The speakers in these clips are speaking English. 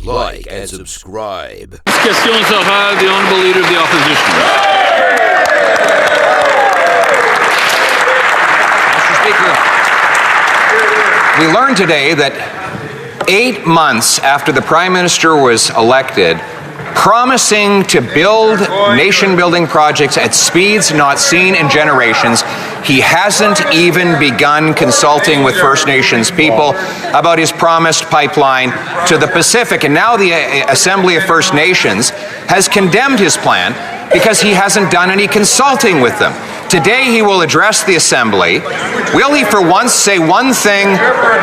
like and subscribe. Questions orales, the Honourable Leader of the Opposition. Mr. Speaker, we learned today that 8 months after the Prime Minister was elected, promising to build nation-building projects at speeds not seen in generations, he hasn't even begun consulting with First Nations people about his promised pipeline to the Pacific. And now the Assembly of First Nations has condemned his plan because he hasn't done any consulting with them. Today he will address the Assembly. Will he for once say one thing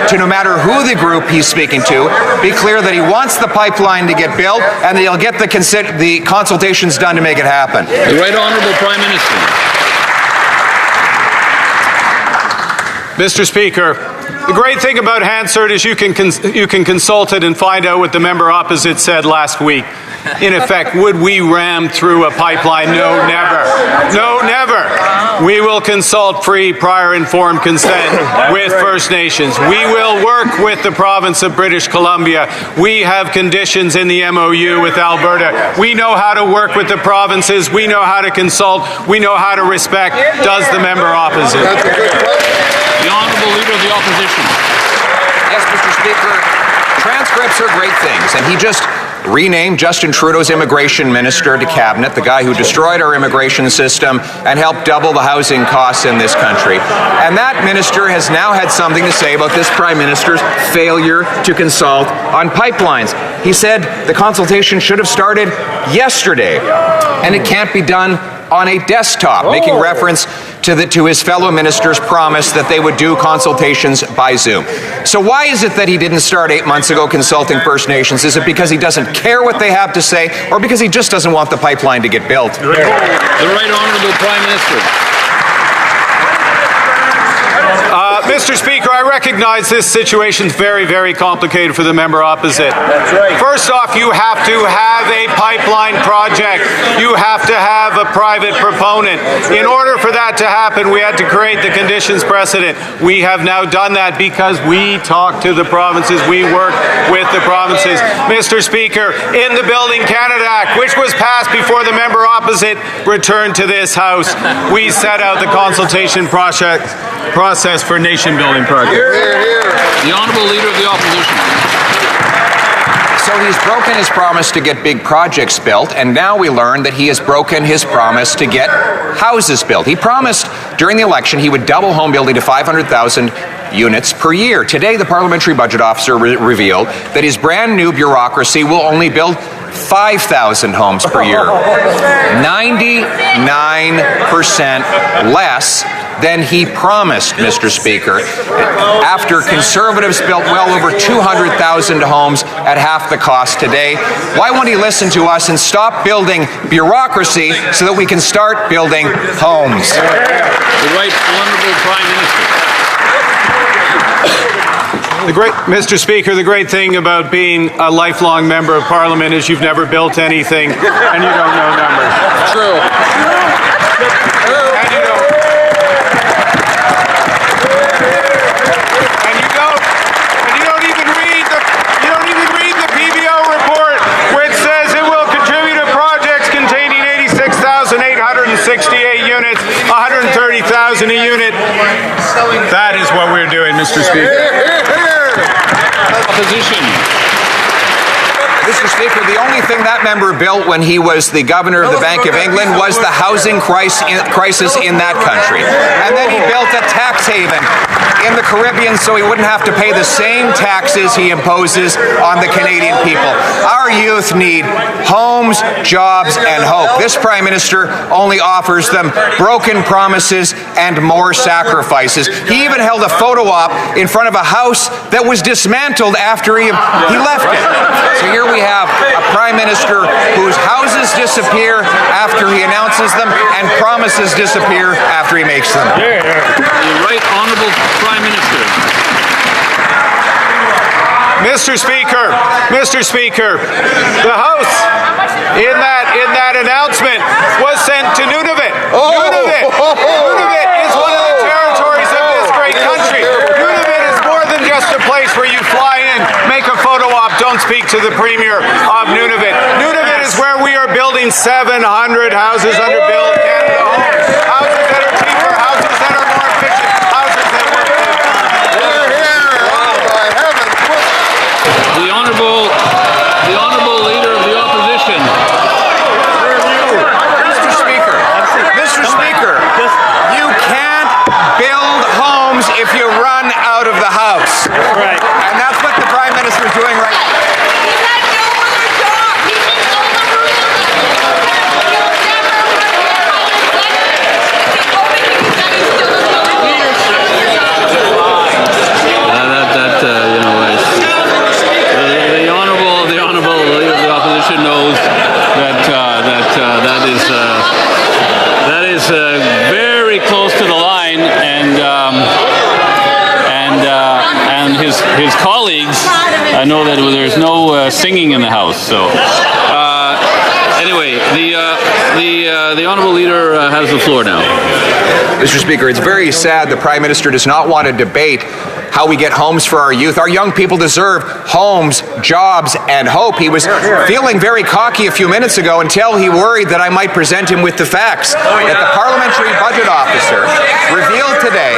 to no matter who the group he's speaking to, be clear that he wants the pipeline to get built and that he'll get the consultations done to make it happen? The Right Honourable Prime Minister. Mr. Speaker, the great thing about Hansard is you can consult it and find out what the member opposite said last week. In effect, would we ram through a pipeline? No, never. No, never. We will consult free, prior informed consent with First Nations. We will work with the province of British Columbia. We have conditions in the MOU with Alberta. We know how to work with the provinces. We know how to consult. We know how to respect. Does the member opposite? The Honourable Leader of the Opposition. Yes, Mr. Speaker, transcripts are great things, and he just renamed Justin Trudeau's immigration minister to cabinet, the guy who destroyed our immigration system and helped double the housing costs in this country. And that minister has now had something to say about this Prime Minister's failure to consult on pipelines. He said the consultation should have started yesterday, and it can't be done on a desktop, making reference to his fellow ministers' promise that they would do consultations by Zoom. So why is it that he didn't start 8 months ago consulting First Nations? Is it because he doesn't care what they have to say, or because he just doesn't want the pipeline to get built? The Right Honourable Prime Minister. Mr. Speaker, I recognize this situation is very, very complicated for the member opposite. That's right. First off, you have to have a pipeline project. You have to have a private proponent. In order for that to happen, we had to create the conditions precedent. We have now done that because we talk to the provinces. We work with the provinces. Mr. Speaker, in the Building Canada Act, which was passed before the member opposite returned to this House, we set out the consultation process for nation-building projects. The Honourable Leader of the Opposition. So he's broken his promise to get big projects built, and now we learn that he has broken his promise to get houses built. He promised during the election he would double home building to 500,000 units per year. Today, the Parliamentary Budget Officer revealed that his brand new bureaucracy will only build 5,000 homes per year. 99% less than he promised, Mr. Speaker, after Conservatives built well over 200,000 homes at half the cost today. Why won't he listen to us and stop building bureaucracy so that we can start building homes? The Right Honourable Prime Minister. Mr. Speaker, the great thing about being a lifelong member of Parliament is you've never built anything and you don't know numbers. True. And you don't even read the PBO report, which says it will contribute to projects containing 86,868 units, 130,000 a unit. That is what we're doing, Mr. Speaker. Opposition. Mr. Speaker, the only thing that member built when he was the Governor of the Bank of England was the housing crisis in that country. And then he built a tax haven in the Caribbean so he wouldn't have to pay the same taxes he imposes on the Canadian people. Our youth need homes, jobs, and hope. This Prime Minister only offers them broken promises and more sacrifices. He even held a photo op in front of a house that was dismantled after he left it. So here we have a Prime Minister whose houses disappear after he announces them and promises disappear after he makes them. The Right Honourable Prime Minister. Mr. Speaker, the House in that announcement was sent to Nunavut. Nunavut is one of the territories of this great country. Nunavut is more than just a place where you fly in, make a photo op, don't speak to the Premier of Nunavut. Nunavut is where we are building 700 houses under Build Canada Homes. Houses that are cheaper, houses that are more efficient, houses that work. The honourable leader of the opposition. Mr. Speaker, you can't build homes if you run out of the House. Right. And that's what the Prime Minister is doing right now. The honourable leader of the opposition knows that is very close to the line, and his colleagues know that there's no singing in the House. So anyway, the honourable leader has the floor now. Mr. Speaker, it's very sad the Prime Minister does not want to debate how we get homes for our youth. Our young people deserve homes, jobs, and hope. He was feeling very cocky a few minutes ago until he worried that I might present him with the facts. That the Parliamentary Budget Officer revealed today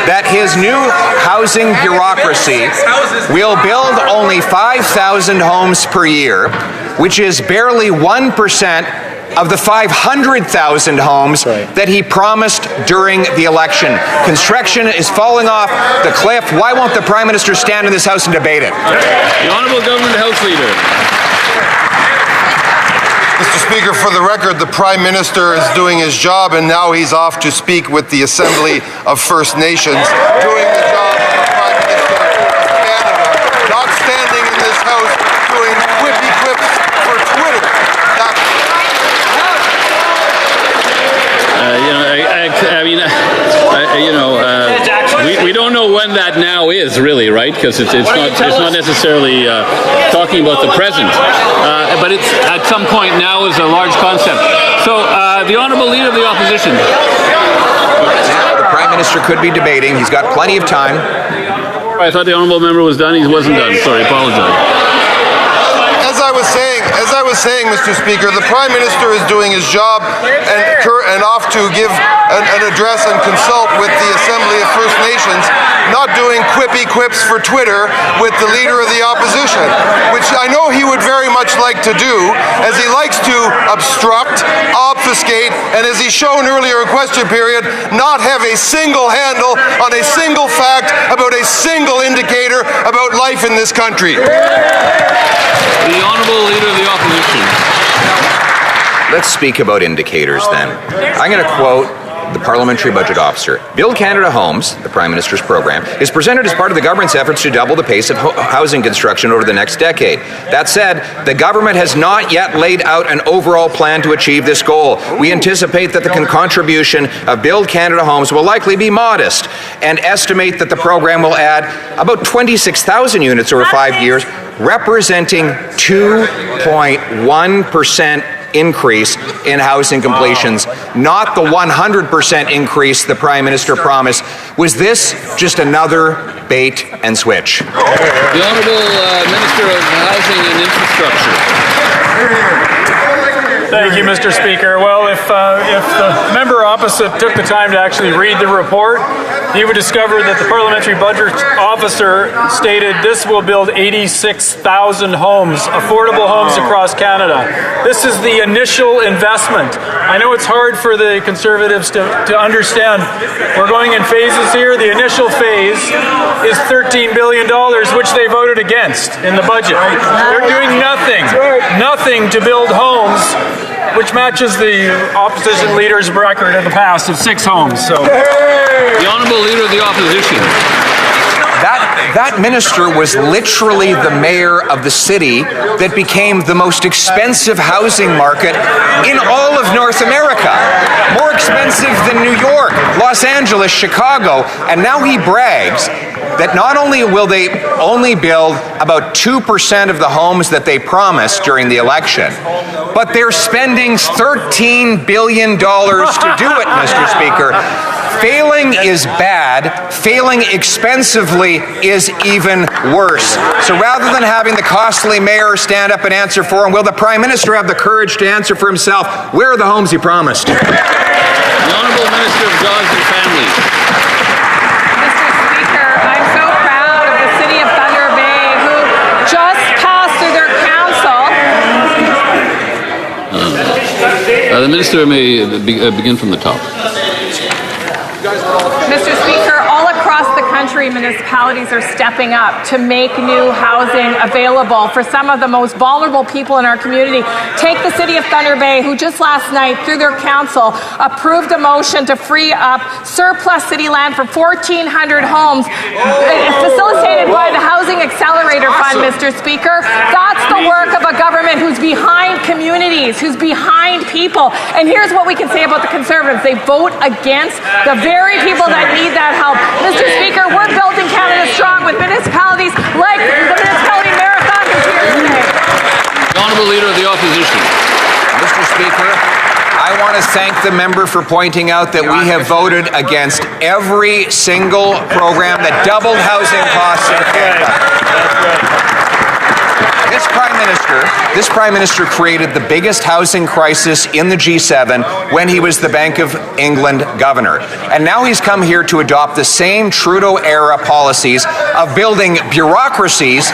that his new housing bureaucracy will build only 5,000 homes per year, which is barely 1% of the 500,000 homes that he promised during the election. Construction is falling off the cliff. Why won't the Prime Minister stand in this House and debate it? The Honourable Government House Leader. Mr. Speaker, for the record, the Prime Minister is doing his job, and now he's off to speak with the Assembly of First Nations, doing the job of the Prime Minister of Canada, not standing in this House doing quippy quips for Twitter. We don't know when that now is, really, right? Because it's not necessarily talking about the present, but it's at some point now is a large concept. So the honourable leader of the opposition. The Prime Minister could be debating. He's got plenty of time. I thought the honourable member was done. He wasn't done. Sorry, apologize. As I was saying, Mr. Speaker, the Prime Minister is doing his job and off to give an address and consult with the Assembly of First Nations, not doing quippy quips for Twitter with the Leader of the Opposition, which I know he would very much like to do, as he likes to obstruct, obfuscate, and as he's shown earlier in question period, not have a single handle on a single fact about a single indicator about life in this country. The Honourable Leader of the Opposition. Let's speak about indicators then. I'm going to quote the Parliamentary Budget Officer. Build Canada Homes, the Prime Minister's program, is presented as part of the government's efforts to double the pace of housing construction over the next decade. That said, the government has not yet laid out an overall plan to achieve this goal. We anticipate that the contribution of Build Canada Homes will likely be modest, and estimate that the program will add about 26,000 units over 5 years, representing 2.1% increase in housing completions, not the 100% increase the Prime Minister promised. Was this just another bait and switch? The Honourable Minister of Housing and Infrastructure. Thank you, Mr. Speaker. Well, if the member opposite took the time to actually read the report, he would discover that the Parliamentary Budget Officer stated this will build 86,000 homes, affordable homes across Canada. This is the initial investment. I know it's hard for the Conservatives to understand. We're going in phases here. The initial phase is $13 billion, which they voted against in the budget. They're doing nothing to build homes, which matches the opposition leader's record in the past of 6 homes. So, the Honourable Leader of the Opposition. That minister was literally the mayor of the city that became the most expensive housing market in all of North America. More expensive than New York, Los Angeles, Chicago, and now he brags that not only will they only build about 2% of the homes that they promised during the election, but they're spending $13 billion to do it, Mr. Speaker. Failing is bad. Failing expensively is even worse. So rather than having the costly mayor stand up and answer for him, will the Prime Minister have the courage to answer for himself? Where are the homes he promised? The Honourable Minister of Jobs and Families. Mr. Speaker, I'm so proud of the City of Thunder Bay, who just passed through their council. The Minister may begin from the top. Mr. Speaker, all across the country, municipalities are stepping up to make new housing available for some of the most vulnerable people in our community. Take the City of Thunder Bay, who just last night, through their council, approved a motion to free up surplus city land for 1,400 homes, facilitated by the Housing Accelerator Fund, Mr. Speaker. That's the work of a government who's behind communities, who's behind people. And here's what we can say about the Conservatives. They vote against the very people that need that help. Mr. Speaker, we're building Canada strong with municipalities like the Municipality Marathon who's here today. The Honourable Leader of the Opposition. Mr. Speaker, I want to thank the member for pointing out that we have voted against every single program that doubled housing costs in Canada. This Prime Minister created the biggest housing crisis in the G7 when he was the Bank of England governor. And now he's come here to adopt the same Trudeau-era policies of building bureaucracies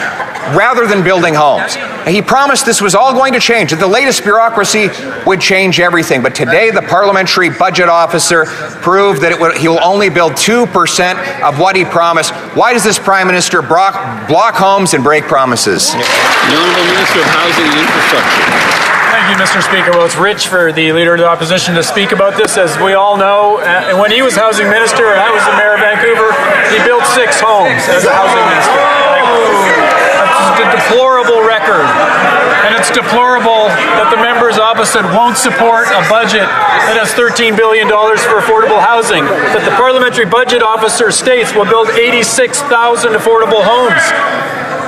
rather than building homes. He promised this was all going to change, that the latest bureaucracy would change everything. But today, the Parliamentary Budget Officer proved that he will only build 2% of what he promised. Why does this Prime Minister block homes and break promises? The Honourable Minister of Housing and Infrastructure. Thank you, Mr. Speaker. Well, it's rich for the Leader of the Opposition to speak about this. As we all know, when he was Housing Minister and I was the Mayor of Vancouver, he built 6 homes as a Housing Minister. That's a deplorable record. And it's deplorable that the members opposite won't support a budget that has $13 billion for affordable housing, that the Parliamentary Budget Officer states will build 86,000 affordable homes.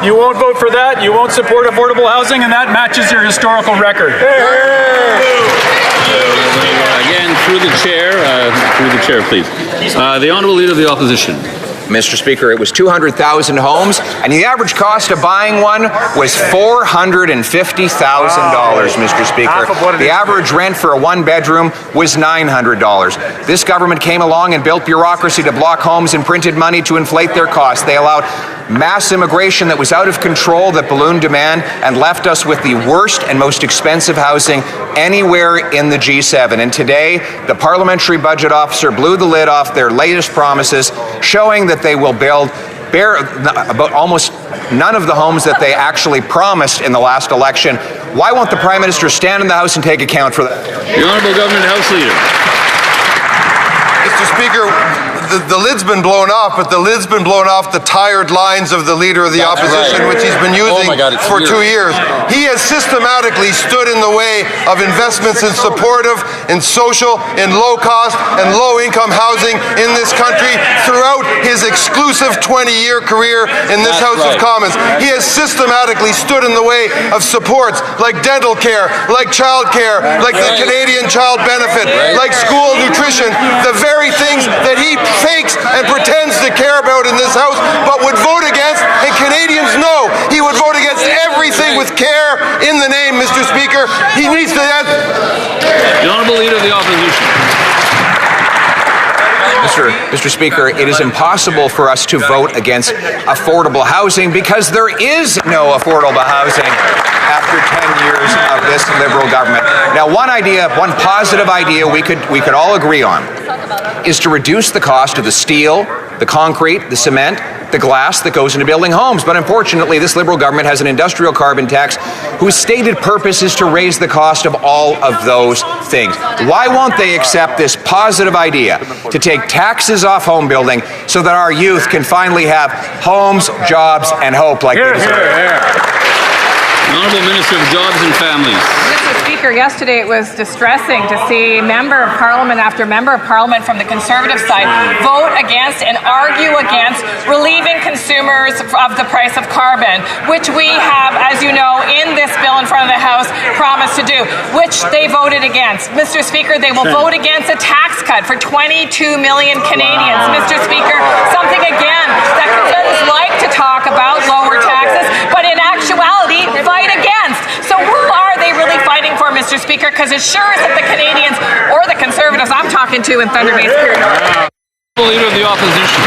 You won't vote for that, you won't support affordable housing, and that matches your historical record. Again, through the chair, please. The Honourable Leader of the Opposition. Mr. Speaker, it was 200,000 homes, and the average cost of buying one was $450,000, Mr. Speaker. The average rent for a one-bedroom was $900. This government came along and built bureaucracy to block homes and printed money to inflate their costs. They allowed mass immigration that was out of control, that ballooned demand, and left us with the worst and most expensive housing anywhere in the G7. And today, the Parliamentary Budget Officer blew the lid off their latest promises, showing that they will build about almost none of the homes that they actually promised in the last election. Why won't the Prime Minister stand in the House and take account for that? The Honourable Government House Leader. Mr. Speaker, the lid's been blown off, but the lid's been blown off the tired lines of the Leader of the Opposition, which he's been using for 2 years. He has systematically stood in the way of investments in supportive, in social, in low-cost and low-income housing in this country throughout his exclusive 20-year career in this House of Commons. He has systematically stood in the way of supports like dental care, like child care, like the Canadian Child Benefit, like school nutrition, the very things that he fakes and pretends to care about in this House, but would vote against, and Canadians know he would vote against everything with care in the name, Mr. Speaker. He needs to... The Honourable Leader of the Opposition. Mr. Speaker, it is impossible for us to vote against affordable housing because there is no affordable housing after 10 years of this Liberal government. Now, one positive idea we could all agree on is to reduce the cost of the steel, the concrete, the cement, the glass that goes into building homes. But unfortunately, this Liberal government has an industrial carbon tax whose stated purpose is to raise the cost of all of those things. Why won't they accept this positive idea to take taxes off home building so that our youth can finally have homes, jobs, and hope like they deserve? The Honourable Minister of Jobs and Families. Mr. Speaker, Speaker, yesterday it was distressing to see member of Parliament after member of Parliament from the Conservative side vote against and argue against relieving consumers of the price of carbon, which we have, as you know, in this bill in front of the House, promised to do, which they voted against. Mr. Speaker, they will vote against a tax cut for 22 million Canadians. Mr. Speaker, something again that Conservatives like to talk about, lower taxes, but in actuality, fight against. So who are they really fighting for, Mr. Speaker? Because it sure isn't the Canadians or the Conservatives I'm talking to in Thunder Bay Superior. Leader of the opposition.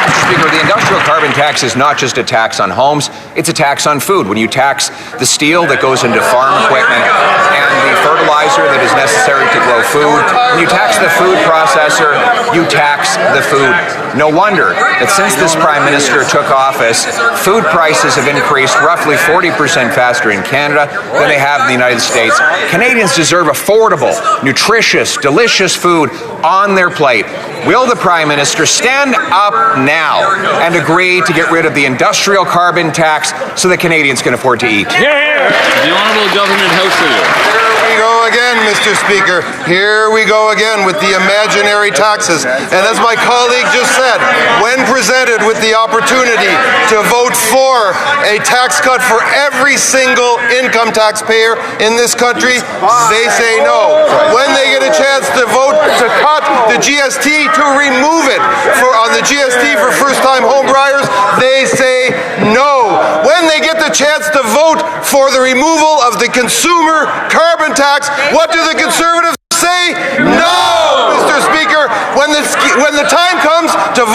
Mr. Speaker, the industrial carbon tax is not just a tax on homes, it's a tax on food. When you tax the steel that goes into farm equipment and the fertilizer that is necessary to grow food, when you tax the food processor, you tax the food. No wonder that since this Prime Minister took office, food prices have increased roughly 40% faster in Canada than they have in the United States. Canadians deserve affordable, nutritious, delicious food on their plate. Will the Prime Minister stand up now and agree to get rid of the industrial carbon tax so that Canadians can afford to eat? The Honourable Government House Leader. Here we go again, Mr. Speaker. Here we go again with the imaginary taxes. And as my colleague just said, when presented with the opportunity to vote for a tax cut for every single income taxpayer in this country, they say no. When they get a chance to vote to cut the GST, to remove it on the GST for first-time homebuyers, they say no. When they get the chance to vote for the removal of the consumer carbon tax, what do the Conservatives say? No, Mr. Speaker. When the time comes to